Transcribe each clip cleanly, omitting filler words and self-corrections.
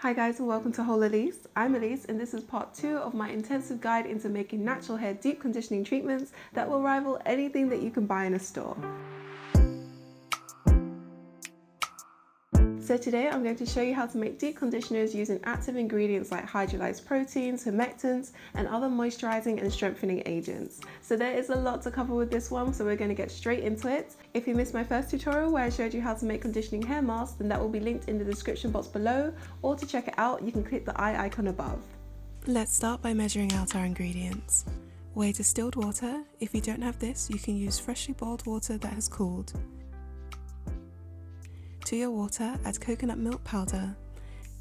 Hi guys and welcome to WholeElise. I'm Elise and this is part 2 of my intensive guide into making natural hair deep conditioning treatments that will rival anything that you can buy in a store. So today I'm going to show you how to make deep conditioners using active ingredients like hydrolyzed proteins, humectants, and other moisturizing and strengthening agents. So there is a lot to cover with this one, so we're going to get straight into it. If you missed my first tutorial where I showed you how to make conditioning hair masks, then that will be linked in the description box below, or to check it out you can click the eye icon above. Let's start by measuring out our ingredients. Weigh distilled water. If you don't have this, you can use freshly boiled water that has cooled. To your water, add coconut milk powder.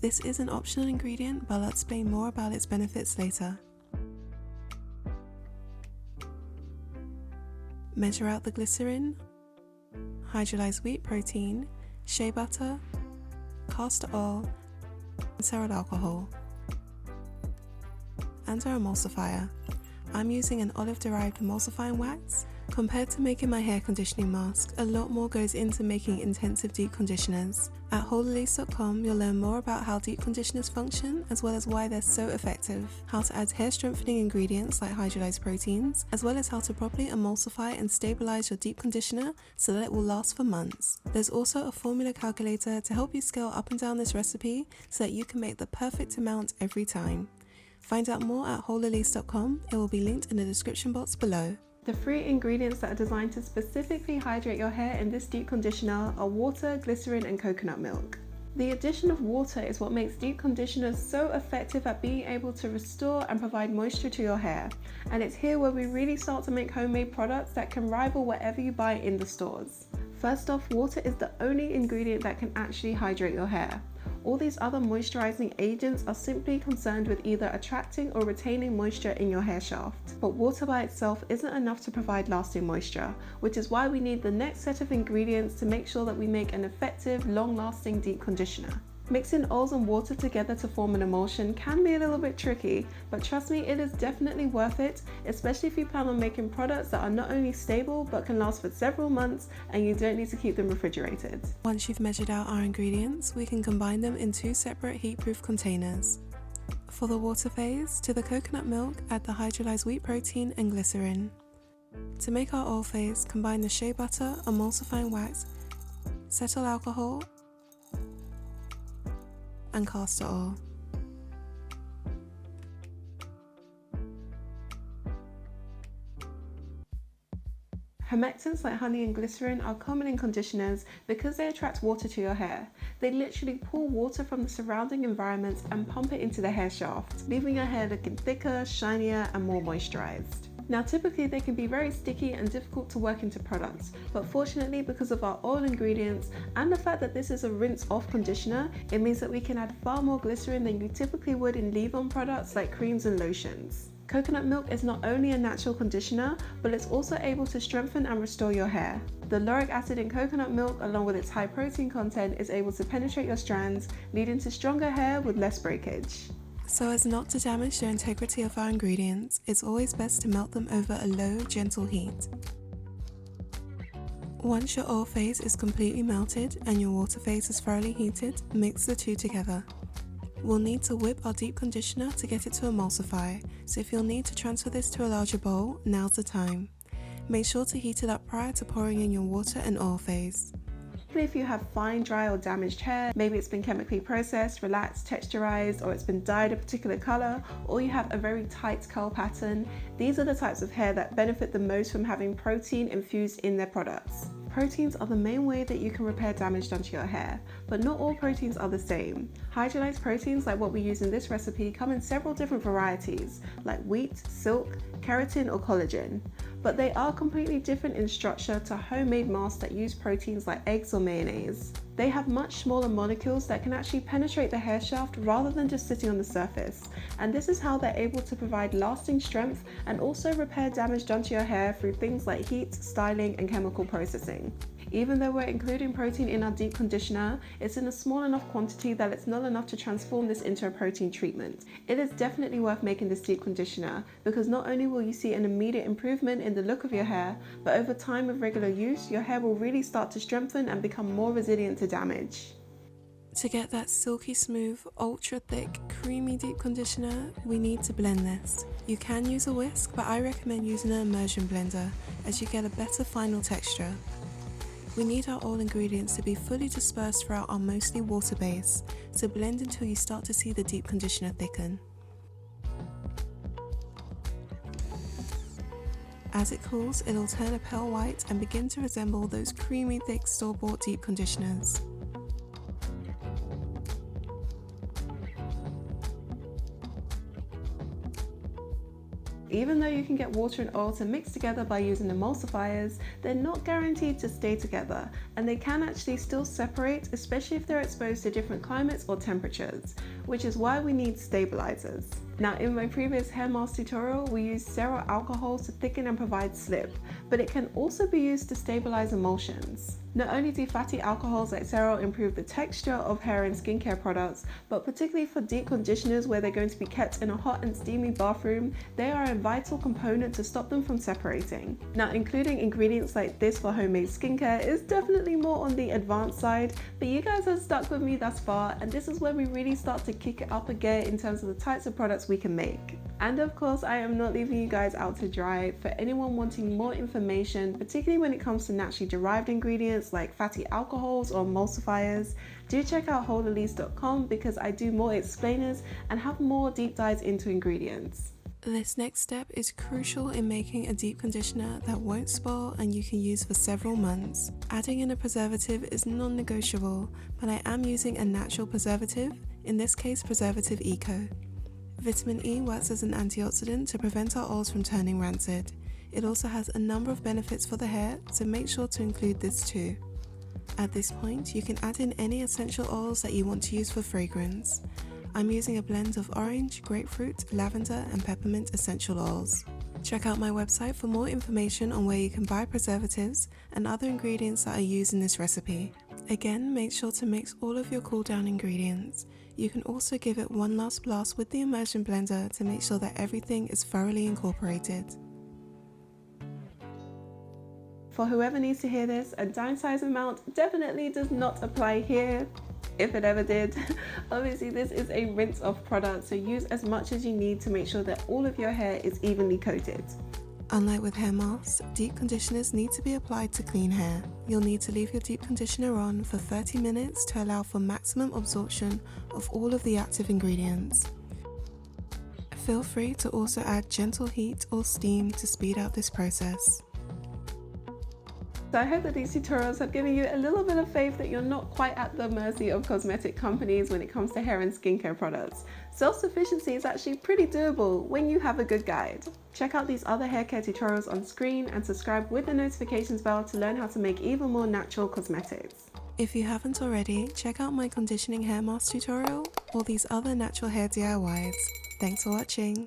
This is an optional ingredient, but I'll explain more about its benefits later. Measure out the glycerin, hydrolyzed wheat protein, shea butter, castor oil, and cereal alcohol. And our emulsifier. I'm using an olive-derived emulsifying wax. Compared to making my hair conditioning mask, a lot more goes into making intensive deep conditioners. At WholeElise.com you'll learn more about how deep conditioners function, as well as why they're so effective, how to add hair strengthening ingredients like hydrolyzed proteins, as well as how to properly emulsify and stabilize your deep conditioner so that it will last for months. There's also a formula calculator to help you scale up and down this recipe so that you can make the perfect amount every time. Find out more at WholeElise.com, it will be linked in the description box below. The 3 ingredients that are designed to specifically hydrate your hair in this deep conditioner are water, glycerin, and coconut milk. The addition of water is what makes deep conditioners so effective at being able to restore and provide moisture to your hair. And it's here where we really start to make homemade products that can rival whatever you buy in the stores. First off, water is the only ingredient that can actually hydrate your hair. All these other moisturizing agents are simply concerned with either attracting or retaining moisture in your hair shaft. But water by itself isn't enough to provide lasting moisture, which is why we need the next set of ingredients to make sure that we make an effective, long-lasting deep conditioner. Mixing oils and water together to form an emulsion can be a little bit tricky, but trust me, it is definitely worth it, especially if you plan on making products that are not only stable but can last for several months and you don't need to keep them refrigerated. Once you've measured out our ingredients, we can combine them in 2 separate heat-proof containers. For the water phase, to the coconut milk, add the hydrolyzed wheat protein and glycerin. To make our oil phase, combine the shea butter, emulsifying wax, cetyl alcohol, and castor oil. Humectants like honey and glycerin are common in conditioners because they attract water to your hair. They literally pull water from the surrounding environment and pump it into the hair shaft, leaving your hair looking thicker, shinier, and more moisturized. Now typically they can be very sticky and difficult to work into products, but fortunately because of our oil ingredients and the fact that this is a rinse-off conditioner, it means that we can add far more glycerin than you typically would in leave-on products like creams and lotions. Coconut milk is not only a natural conditioner, but it's also able to strengthen and restore your hair. The lauric acid in coconut milk, along with its high protein content, is able to penetrate your strands, leading to stronger hair with less breakage. So as not to damage the integrity of our ingredients, it's always best to melt them over a low, gentle heat. Once your oil phase is completely melted and your water phase is thoroughly heated, mix the 2 together. We'll need to whip our deep conditioner to get it to emulsify, so if you'll need to transfer this to a larger bowl, now's the time. Make sure to heat it up prior to pouring in your water and oil phase. If you have fine, dry, or damaged hair, maybe it's been chemically processed, relaxed, texturized, or it's been dyed a particular color, or you have a very tight curl pattern, these are the types of hair that benefit the most from having protein infused in their products. Proteins are the main way that you can repair damage done to your hair, but not all proteins are the same. Hydrolyzed proteins like what we use in this recipe come in several different varieties, like wheat, silk, keratin, or collagen. But they are completely different in structure to homemade masks that use proteins like eggs or mayonnaise. They have much smaller molecules that can actually penetrate the hair shaft rather than just sitting on the surface, and this is how they're able to provide lasting strength and also repair damage done to your hair through things like heat, styling, and chemical processing. Even though we're including protein in our deep conditioner, it's in a small enough quantity that it's not enough to transform this into a protein treatment. It is definitely worth making this deep conditioner because not only will you see an immediate improvement in the look of your hair, but over time with regular use, your hair will really start to strengthen and become more resilient to damage. To get that silky smooth, ultra thick, creamy deep conditioner, we need to blend this. You can use a whisk, but I recommend using an immersion blender as you get a better final texture. We need our oil ingredients to be fully dispersed throughout our mostly water base, so blend until you start to see the deep conditioner thicken. As it cools, it'll turn a pale white and begin to resemble those creamy thick store-bought deep conditioners. Even though you can get water and oil to mix together by using emulsifiers, they're not guaranteed to stay together, and they can actually still separate, especially if they're exposed to different climates or temperatures, which is why we need stabilizers. Now, in my previous hair mask tutorial, we used cereal alcohols to thicken and provide slip, but it can also be used to stabilize emulsions. Not only do fatty alcohols like cereal improve the texture of hair and skincare products, but particularly for deep conditioners where they're going to be kept in a hot and steamy bathroom, they are a vital component to stop them from separating. Now, including ingredients like this for homemade skincare is definitely more on the advanced side, but you guys have stuck with me thus far, and this is where we really start to kick it up a gear in terms of the types of products we can make. And of course, I am not leaving you guys out to dry. For anyone wanting more information, particularly when it comes to naturally derived ingredients like fatty alcohols or emulsifiers, do check out WholeElise.com because I do more explainers and have more deep dives into ingredients. This next step is crucial in making a deep conditioner that won't spoil and you can use for several months. Adding in a preservative is non-negotiable, but I am using a natural preservative, in this case Preservative Eco. Vitamin E works as an antioxidant to prevent our oils from turning rancid. It also has a number of benefits for the hair, so make sure to include this too. At this point, you can add in any essential oils that you want to use for fragrance. I'm using a blend of orange, grapefruit, lavender and peppermint essential oils. Check out my website for more information on where you can buy preservatives and other ingredients that are used in this recipe. Again, make sure to mix all of your cool down ingredients. You can also give it one last blast with the immersion blender to make sure that everything is thoroughly incorporated. For whoever needs to hear this, a dime size amount definitely does not apply here, if it ever did. Obviously this is a rinse off product, so use as much as you need to make sure that all of your hair is evenly coated. Unlike with hair masks, deep conditioners need to be applied to clean hair. You'll need to leave your deep conditioner on for 30 minutes to allow for maximum absorption of all of the active ingredients. Feel free to also add gentle heat or steam to speed up this process. So I hope that these tutorials have given you a little bit of faith that you're not quite at the mercy of cosmetic companies when it comes to hair and skincare products. Self-sufficiency is actually pretty doable when you have a good guide. Check out these other hair care tutorials on screen and subscribe with the notifications bell to learn how to make even more natural cosmetics. If you haven't already, check out my conditioning hair mask tutorial or these other natural hair DIYs. Thanks for watching.